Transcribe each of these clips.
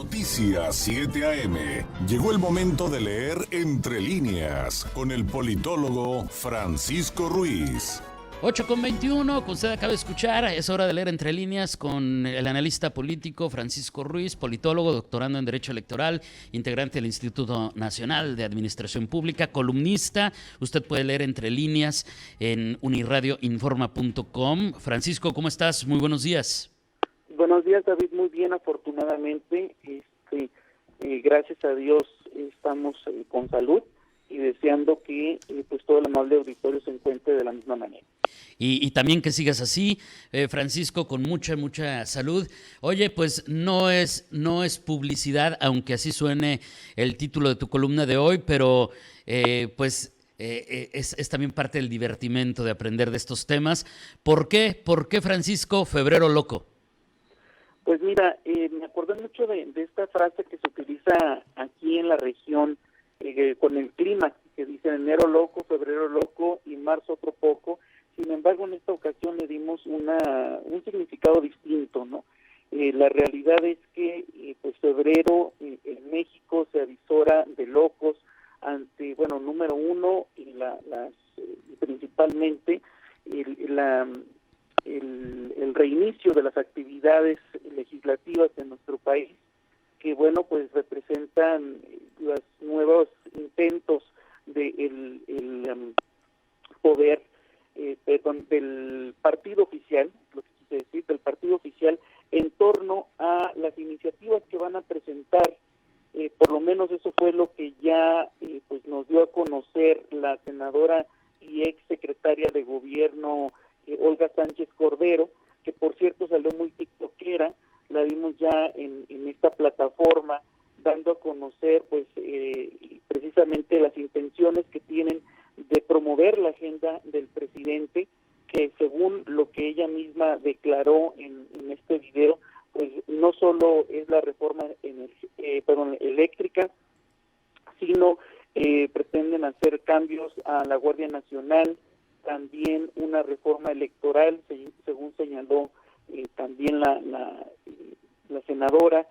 Noticias 7 AM. Llegó el momento de leer Entre líneas con el politólogo Francisco Ruiz. 8:21, como usted acaba de escuchar, es hora de leer Entre líneas con el analista político Francisco Ruiz, politólogo, doctorando en Derecho Electoral, integrante del Instituto Nacional de Administración Pública, columnista. Usted puede leer Entre líneas en uniradioinforma.com. Francisco, ¿cómo estás? Muy buenos días. Buenos días, David. Muy bien, afortunadamente. Gracias a Dios estamos con salud y deseando que pues todo el amable auditorio se encuentre de la misma manera. Y también que sigas así, Francisco, con mucha salud. Oye, pues no es publicidad, aunque así suene el título de tu columna de hoy, pero es también parte del divertimento de aprender de estos temas. ¿Por qué, Francisco, Febrero Loco? Pues mira, me acordé mucho de esta frase que se utiliza aquí en la región con el clima, que dice enero loco, febrero loco y marzo otro poco. Sin embargo, en esta ocasión le dimos un significado distinto, ¿no? La realidad es que pues febrero en México se avisora de locos ante, bueno, número uno, y principalmente el reinicio de las actividades legislativas en nuestro país, que bueno, pues representan los nuevos intentos del poder, del partido oficial, lo que quise decir, del partido oficial, en torno a las iniciativas que van a presentar. Por lo menos eso fue lo que ya pues nos dio a conocer la senadora y ex secretaria de gobierno Olga Sánchez Cordero, que por cierto salió muy tiktokera. La vimos ya en esta plataforma dando a conocer pues precisamente las intenciones que tienen de promover la agenda del presidente, que según lo que ella misma declaró en este video, pues no solo es la reforma eléctrica, sino pretenden hacer cambios a la Guardia Nacional, también una reforma electoral, según señaló también la senadora.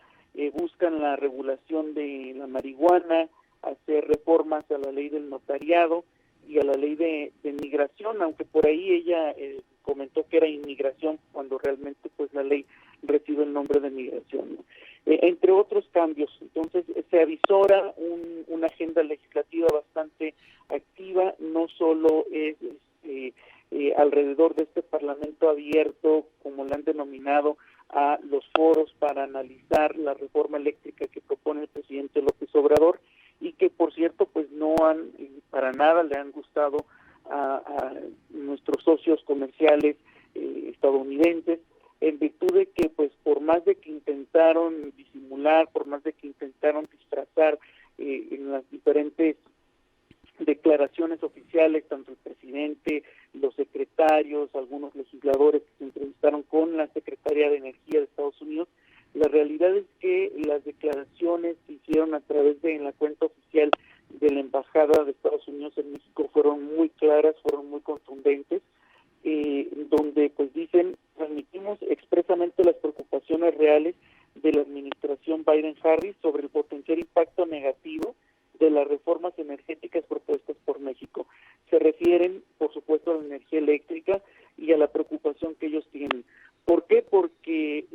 Buscan la regulación de la marihuana, hacer reformas a la ley del notariado y a la ley de migración, aunque por ahí ella comentó que era inmigración, cuando realmente pues la ley recibe el nombre de migración, ¿no? Entre otros cambios. Entonces se avisora una agenda legislativa bastante activa. No solo es alrededor de este parlamento abierto, como le han denominado, a los foros para analizar la reforma eléctrica que propone el presidente López Obrador, y que por cierto pues no han para nada le han gustado a nuestros socios comerciales estadounidenses, en virtud de que pues por más de que intentaron disimular, por más de que intentaron disfrazar en las diferentes declaraciones oficiales, tanto el presidente, los secretarios, algunos legisladores que se entrevistaron con la secretaria de Energía de Estados Unidos, la realidad es que las declaraciones que hicieron a través de la cuenta oficial de la Embajada de Estados Unidos en México fueron muy claras, fueron muy contundentes, donde pues dicen: transmitimos expresamente las preocupaciones reales de la administración Biden-Harris sobre el potencial impacto negativo de las reformas energéticas propuestas por México. Se refieren, por supuesto, a la energía eléctrica y a la preocupación que ellos tienen. ¿Por qué? Porque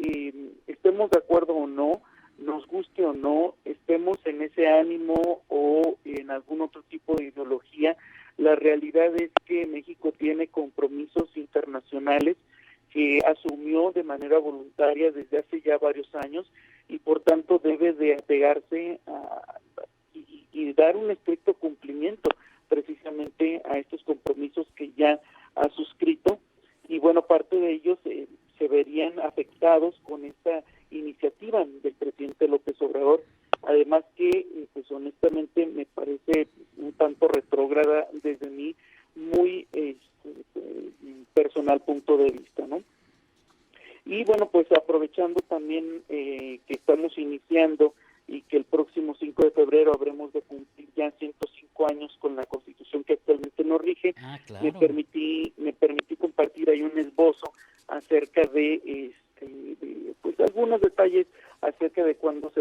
estemos de acuerdo o no, nos guste o no, estemos en ese ánimo o en algún otro tipo de ideología, la realidad es que México tiene compromisos internacionales que asumió de manera voluntaria desde hace ya varios años, y por tanto debe de apegarse y dar un estricto cumplimiento precisamente a estos compromisos que ya ha suscrito. Y bueno, parte de ellos se verían afectados con esta iniciativa del presidente López Obrador, además que pues honestamente me parece un tanto retrógrada desde mi muy personal punto de vista, ¿no? Y bueno, pues aprovechando también que estamos iniciando y que el próximo 5 de febrero habremos de cumplir ya 105 años con la Constitución que actualmente nos rige. Claro. me permití compartir ahí un esbozo acerca de pues algunos detalles acerca de cuando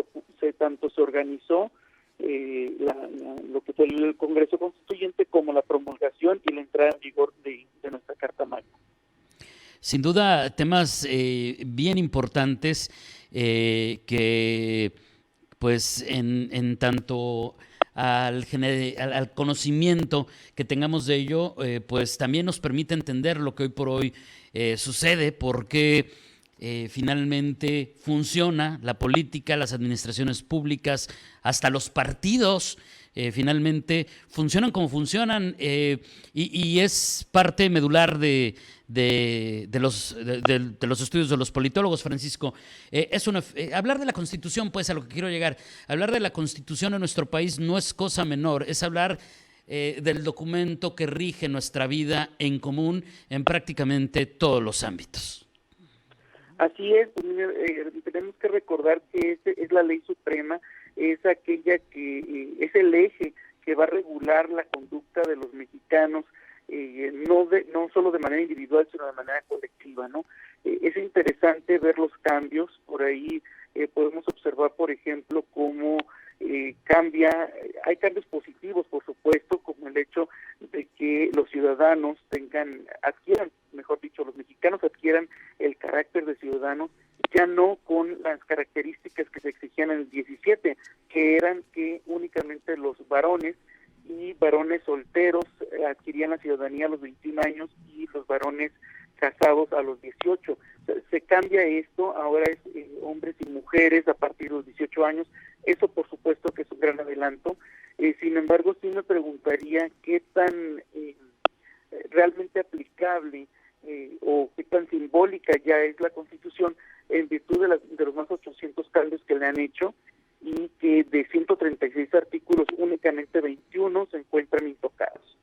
tanto se organizó lo que fue el Congreso Constituyente como la promulgación y la entrada en vigor de nuestra Carta Magna. Sin duda, temas bien importantes que, pues, en tanto al conocimiento que tengamos de ello, pues también nos permite entender lo que hoy por hoy sucede, porque finalmente funciona la política, las administraciones públicas, hasta los partidos. Finalmente funcionan como funcionan y es parte medular de los estudios de los politólogos, Francisco. Hablar de la Constitución, pues a lo que quiero llegar, hablar de la Constitución en nuestro país no es cosa menor, es hablar del documento que rige nuestra vida en común en prácticamente todos los ámbitos. Así es, tenemos que recordar que es la ley suprema, es aquella que es el eje que va a regular la conducta de los mexicanos, no solo de manera individual, sino de manera colectiva, ¿no? Es interesante ver los cambios, por ahí podemos observar, por ejemplo, cómo hay cambios positivos, por supuesto, como el hecho de que los ciudadanos los mexicanos adquieran el carácter de ciudadanos, ya no con las características que se exigían en el 17, que eran que únicamente los varones y varones solteros adquirían la ciudadanía a los 21 años y los varones casados a los 18. Se cambia esto, ahora es hombres y mujeres a partir de los 18 años. Eso por supuesto que es un gran adelanto. Sin embargo, sí me preguntaría qué tan realmente aplicable o qué tan simbólica ya es la Constitución en virtud de los más 800 cambios que le han hecho, y que de 136 artículos únicamente 21 se encuentran intocados.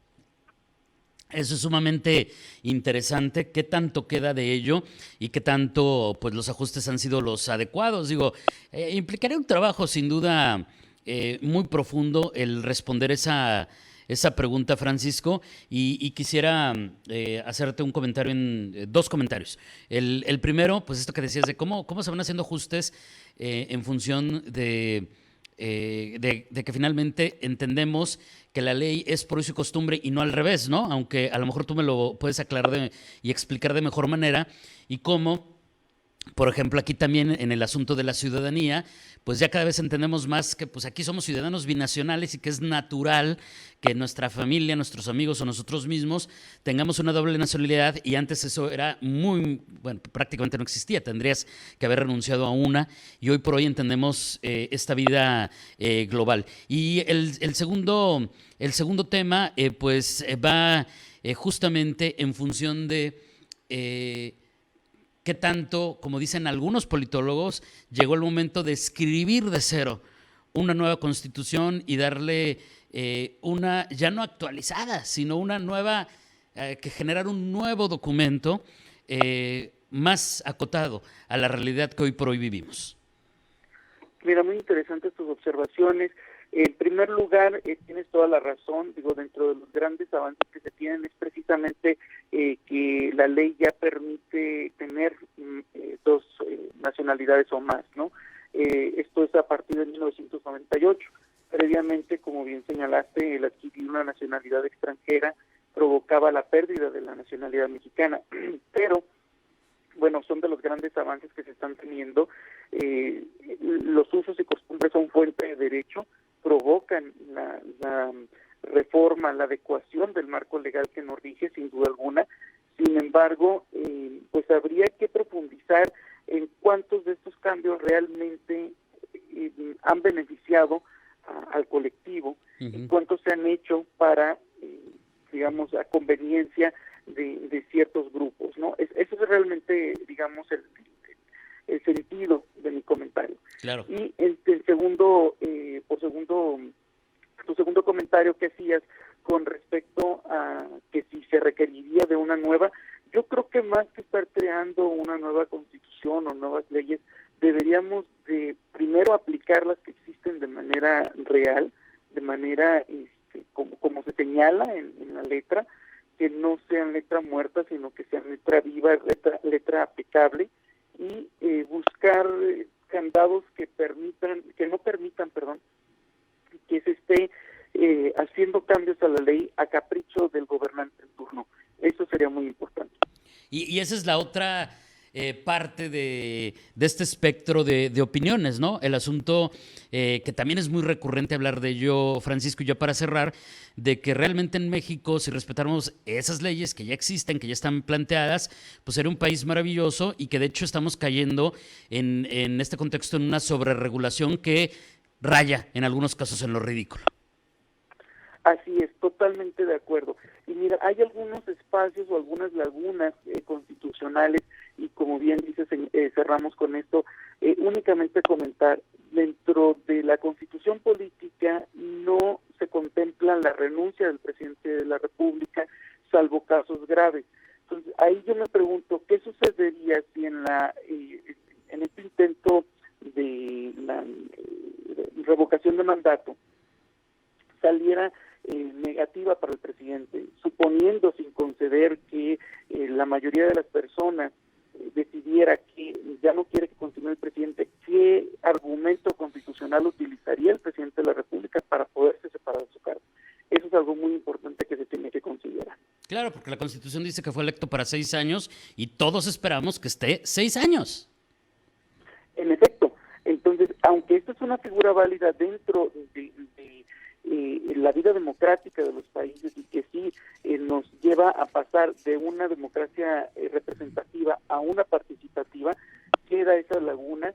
Eso es sumamente interesante. ¿Qué tanto queda de ello y qué tanto, pues, los ajustes han sido los adecuados? Digo, implicaría un trabajo sin duda muy profundo el responder esa pregunta, Francisco, y quisiera hacerte un comentario, dos comentarios. El primero, pues esto que decías de cómo se van haciendo ajustes en función de que finalmente entendemos que la ley es por uso y costumbre y no al revés, ¿no? Aunque a lo mejor tú me lo puedes aclarar y explicar de mejor manera, y cómo, por ejemplo, aquí también en el asunto de la ciudadanía, pues ya cada vez entendemos más que pues aquí somos ciudadanos binacionales y que es natural que nuestra familia, nuestros amigos o nosotros mismos tengamos una doble nacionalidad, y antes eso era prácticamente no existía, tendrías que haber renunciado a una, y hoy por hoy entendemos esta vida global. Y el segundo tema va justamente en función de qué tanto, como dicen algunos politólogos, llegó el momento de escribir de cero una nueva constitución y darle una ya no actualizada, sino una nueva, que generar un nuevo documento más acotado a la realidad que hoy por hoy vivimos. Mira, muy interesantes tus observaciones. En primer lugar, tienes toda la razón. Digo, dentro de los grandes avances que se tienen es precisamente que la ley ya permite tener dos nacionalidades o más, ¿no? Esto es a partir de 1998. Previamente, como bien señalaste, el adquirir una nacionalidad extranjera provocaba la pérdida de la nacionalidad mexicana. Pero, bueno, son de los grandes avances que se están teniendo. Los usos y costumbres son fuente de derecho, provocan la reforma, la adecuación del marco legal que nos rige, sin duda alguna. Sin embargo, pues habría que profundizar en cuántos de estos cambios realmente han beneficiado al colectivo, y cuántos se han hecho para, digamos, a conveniencia de ciertos grupos, ¿no? Eso es realmente, digamos, el sentido de mi comentario. Claro. Y tu segundo comentario que hacías con respecto a que si se requeriría de una nueva, yo creo que más que estar creando una nueva constitución o nuevas leyes, deberíamos de primero aplicar las que existen de manera real, de manera como se señala en la letra, que no sean letra muerta, sino que sean letra viva, letra aplicable, y buscar candados que no permitan, que se esté haciendo cambios a la ley a capricho del gobernante en turno. Eso sería muy importante. Y esa es la otra parte de este espectro de opiniones, ¿no? El asunto que también es muy recurrente hablar de ello, Francisco, y ya para cerrar, de que realmente en México, si respetáramos esas leyes que ya existen, que ya están planteadas, pues sería un país maravilloso y que de hecho estamos cayendo en este contexto en una sobreregulación que raya en algunos casos en lo ridículo. Así es, totalmente de acuerdo. Y mira, hay algunos espacios o algunas lagunas constitucionales, y como bien dices, cerramos con esto, únicamente comentar, dentro de la Constitución política no se contempla la renuncia del presidente de la República, salvo casos graves. Entonces, ahí yo me pregunto, ¿qué sucedería si en este intento de la revocación de mandato saliera negativa para el presidente, suponiendo sin conceder que la mayoría de las personas decidiera que ya no quiere que continúe el presidente? ¿Qué argumento constitucional utilizaría el presidente de la República para poderse separar de su cargo? Eso es algo muy importante que se tiene que considerar. Claro, porque la Constitución dice que fue electo para 6 años y todos esperamos que esté 6 años. En efecto. Entonces, aunque esta es una figura válida dentro de la vida democrática de los países y que sí nos lleva a pasar de una democracia representativa a una participativa, queda esa laguna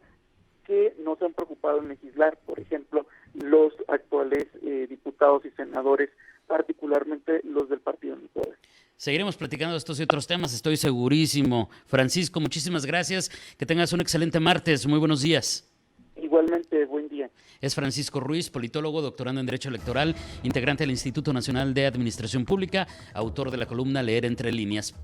que no se han preocupado en legislar. Por ejemplo, los actuales diputados y senadores, particularmente los del partido en el poder. Seguiremos platicando de estos y otros temas, estoy segurísimo. Francisco, muchísimas gracias. Que tengas un excelente martes. Muy buenos días. Igualmente, buen día. Es Francisco Ruiz, politólogo, doctorando en Derecho Electoral, integrante del Instituto Nacional de Administración Pública, autor de la columna Leer entre líneas.